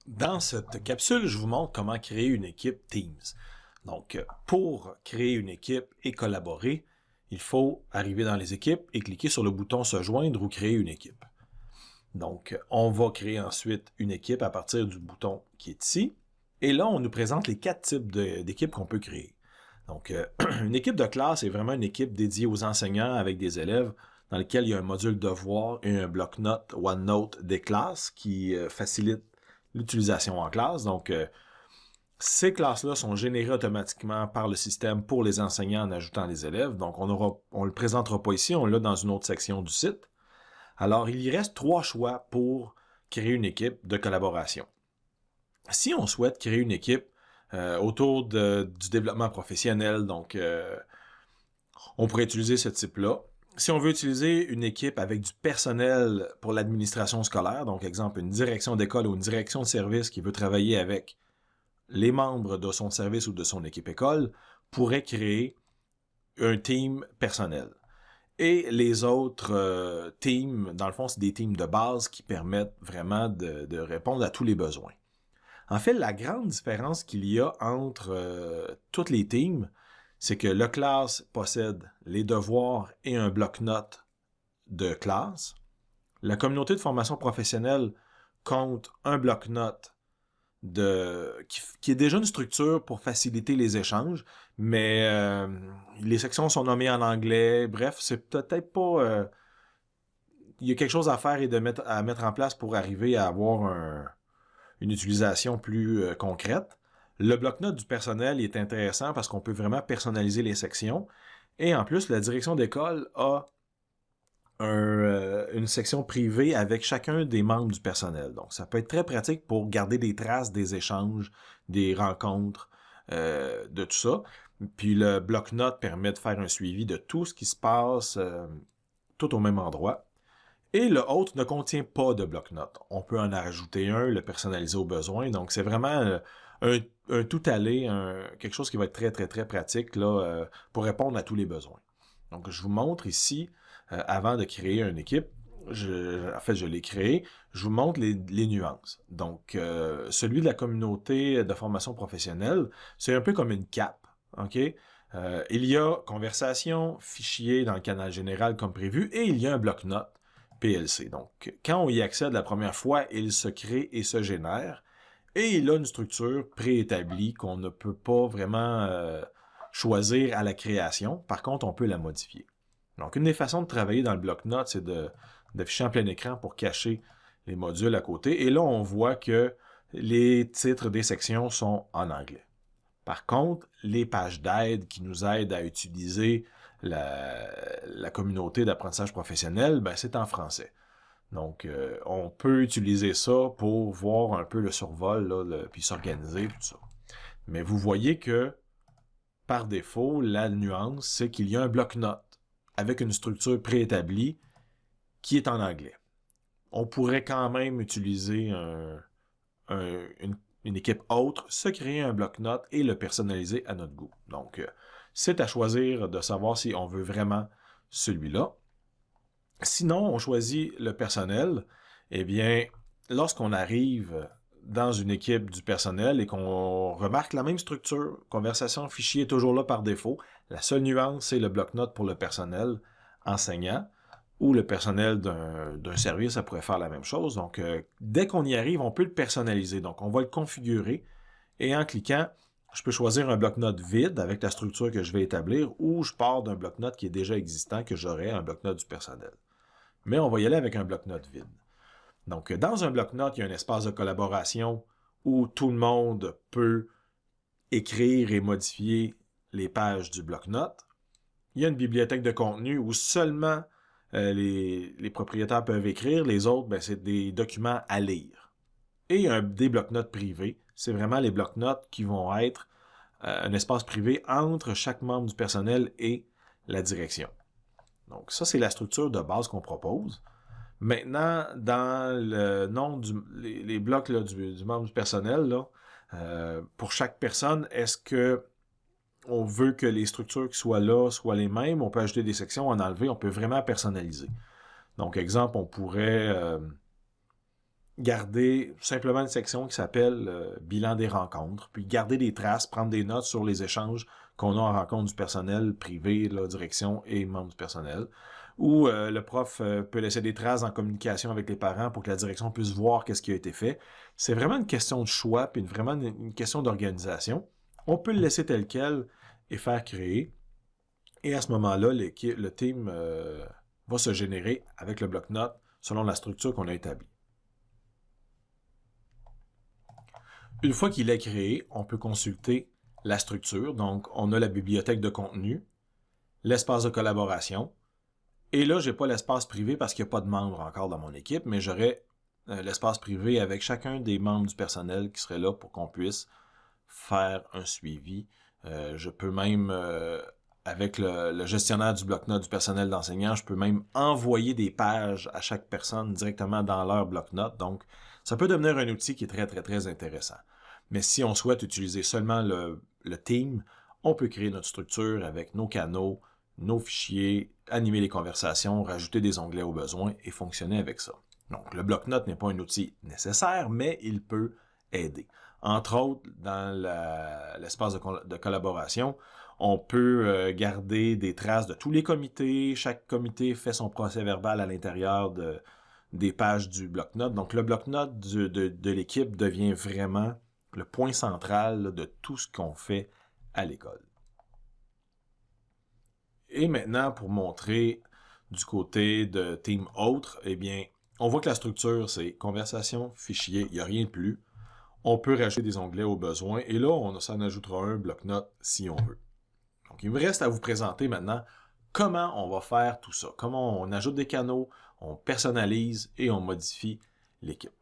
Dans cette capsule, je vous montre comment créer une équipe Teams. Donc, pour créer une équipe et collaborer, il faut arriver dans les équipes et cliquer sur le bouton Se joindre ou créer une équipe. Donc, on va créer ensuite une équipe à partir du bouton qui est ici. Et là, on nous présente les 4 types d'équipes qu'on peut créer. Donc, une équipe de classe est vraiment une équipe dédiée aux enseignants avec des élèves dans lequel il y a un module devoir et un bloc-notes OneNote des classes qui facilite l'utilisation en classe. Donc, ces classes-là sont générées automatiquement par le système pour les enseignants en ajoutant les élèves. Donc, on ne le présentera pas ici, on l'a dans une autre section du site. Alors, il y reste 3 choix pour créer une équipe de collaboration. Si on souhaite créer une équipe autour du développement professionnel, donc on pourrait utiliser ce type-là. Si on veut utiliser une équipe avec du personnel pour l'administration scolaire, donc exemple une direction d'école ou une direction de service qui veut travailler avec les membres de son service ou de son équipe école, pourrait créer un team personnel. Et les autres teams, dans le fond, c'est des teams de base qui permettent vraiment de répondre à tous les besoins. En fait, la grande différence qu'il y a entre toutes les teams, c'est que le classe possède les devoirs et un bloc-notes de classe. La communauté de formation professionnelle compte un bloc-notes qui est déjà une structure pour faciliter les échanges, mais les sections sont nommées en anglais. Bref, c'est peut-être pas... il y a quelque chose à faire et à mettre en place pour arriver à avoir une utilisation plus concrète. Le bloc-notes du personnel est intéressant parce qu'on peut vraiment personnaliser les sections. Et en plus, la direction d'école a une section privée avec chacun des membres du personnel. Donc, ça peut être très pratique pour garder des traces des échanges, des rencontres, de tout ça. Puis le bloc-notes permet de faire un suivi de tout ce qui se passe tout au même endroit. Et le autre ne contient pas de bloc-notes. On peut en rajouter un, le personnaliser au besoin. Donc, c'est vraiment un tout-aller, quelque chose qui va être très, très, très pratique là, pour répondre à tous les besoins. Donc, je vous montre ici, avant de créer une équipe, je l'ai créé, je vous montre les nuances. Donc, celui de la communauté de formation professionnelle, c'est un peu comme une cape, OK? Il y a conversation, fichier dans le canal général comme prévu, et il y a un bloc-notes PLC. Donc, quand on y accède la première fois, il se crée et se génère, et il a une structure préétablie qu'on ne peut pas vraiment choisir à la création. Par contre, on peut la modifier. Donc, une des façons de travailler dans le bloc-notes, c'est d'afficher en plein écran pour cacher les modules à côté. Et là, on voit que les titres des sections sont en anglais. Par contre, les pages d'aide qui nous aident à utiliser la communauté d'apprentissage professionnel, ben, c'est en français. Donc, on peut utiliser ça pour voir un peu le survol, là, puis s'organiser, tout ça. Mais vous voyez que, par défaut, la nuance, c'est qu'il y a un bloc-notes avec une structure préétablie qui est en anglais. On pourrait quand même utiliser une équipe autre, se créer un bloc-notes et le personnaliser à notre goût. Donc, c'est à choisir de savoir si on veut vraiment celui-là. Sinon, on choisit le personnel. Eh bien, lorsqu'on arrive dans une équipe du personnel et qu'on remarque la même structure, conversation, fichier est toujours là par défaut, la seule nuance, c'est le bloc-notes pour le personnel enseignant ou le personnel d'un service, ça pourrait faire la même chose. Donc, dès qu'on y arrive, on peut le personnaliser. Donc, on va le configurer et en cliquant, je peux choisir un bloc-notes vide avec la structure que je vais établir ou je pars d'un bloc-notes qui est déjà existant, que j'aurai un bloc-notes du personnel. Mais on va y aller avec un bloc-notes vide. Donc, dans un bloc-notes, il y a un espace de collaboration où tout le monde peut écrire et modifier les pages du bloc-notes. Il y a une bibliothèque de contenu où seulement les propriétaires peuvent écrire. Les autres, ben, c'est des documents à lire. Et il y a des bloc-notes privés. C'est vraiment les bloc-notes qui vont être un espace privé entre chaque membre du personnel et la direction. Donc, ça, c'est la structure de base qu'on propose. Maintenant, dans le nom les blocs là, du membre du personnel, là, pour chaque personne, est-ce que on veut que les structures qui soient là soient les mêmes? On peut ajouter des sections, en enlever, on peut vraiment personnaliser. Donc, exemple, on pourrait... garder simplement une section qui s'appelle bilan des rencontres, puis garder des traces, prendre des notes sur les échanges qu'on a en rencontre du personnel privé, la direction et membres du personnel. Ou le prof peut laisser des traces en communication avec les parents pour que la direction puisse voir qu'est-ce qui a été fait. C'est vraiment une question de choix, puis vraiment une question d'organisation. On peut le laisser tel quel et faire créer. Et à ce moment-là, le team va se générer avec le bloc-notes selon la structure qu'on a établie. Une fois qu'il est créé, on peut consulter la structure. Donc, on a la bibliothèque de contenu, l'espace de collaboration. Et là, je n'ai pas l'espace privé parce qu'il n'y a pas de membres encore dans mon équipe, mais j'aurai l'espace privé avec chacun des membres du personnel qui serait là pour qu'on puisse faire un suivi. Je peux même, avec le gestionnaire du bloc-notes du personnel d'enseignant, je peux même envoyer des pages à chaque personne directement dans leur bloc-notes. Donc, ça peut devenir un outil qui est très, très, très intéressant. Mais si on souhaite utiliser seulement le team, on peut créer notre structure avec nos canaux, nos fichiers, animer les conversations, rajouter des onglets au besoin et fonctionner avec ça. Donc, le bloc-notes n'est pas un outil nécessaire, mais il peut aider. Entre autres, dans l'espace de collaboration, on peut garder des traces de tous les comités. Chaque comité fait son procès-verbal à l'intérieur des pages du bloc-notes. Donc, le bloc-notes de l'équipe devient vraiment le point central de tout ce qu'on fait à l'école. Et maintenant, pour montrer du côté de Team Autre, eh bien, on voit que la structure, c'est conversation, fichier, il n'y a rien de plus. On peut rajouter des onglets au besoin, et là, on s'en ajoutera un bloc-notes si on veut. Donc, il me reste à vous présenter maintenant comment on va faire tout ça, comment on ajoute des canaux, on personnalise et on modifie l'équipe.